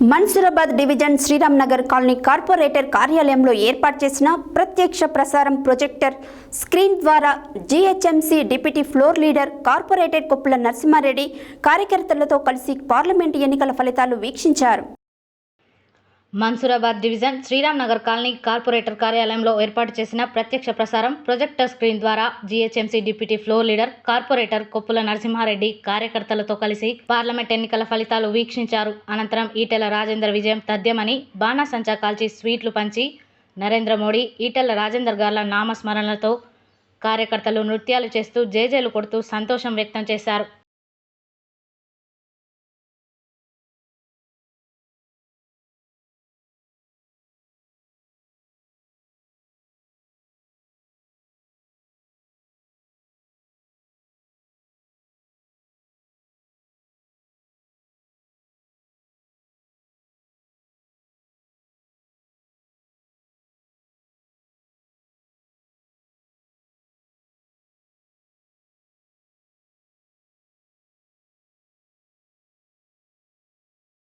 Mansoorabad division Sriram Nagar colony corporator కార్యాలయంలో ఏర్పాటు చేసిన ప్రత్యక్ష ప్రసారం ప్రొజెక్టర్ స్క్రీన్ ద్వారా GHMC deputy floor leader corporator Koppula Narasimha Reddy కార్యకర్తలతో కలిసి పార్లమెంటు ఎన్నికల ఫలితాలు వీక్షించారు. Mansoorabad division Sriram Nagar colony corporator కార్యాలయంలో ఏర్పాటు చేసిన ప్రత్యక్ష ప్రసారం ప్రొజెక్టర్ స్క్రీన్ ద్వారా GHMC deputy floor leader corporator Koppula Narasimha Reddy కార్యకర్తలతో కలిసి పార్లమెంట్ ఎన్నికల ఫలితాలు వీక్షించారు. అనంతరం ఈటెల రాజేందర్ విజయం తథ్యమని బాణాసంచా కాల్చి స్వీట్లు పంచి నరేంద్ర మోడీ, ఈటెల రాజేందర్ గార్ల నామస్మరణలతో కార్యకర్తలు నృత్యాలు చేస్తూ జేజేలు కొడుతూ సంతోషం వ్యక్తం చేశారు.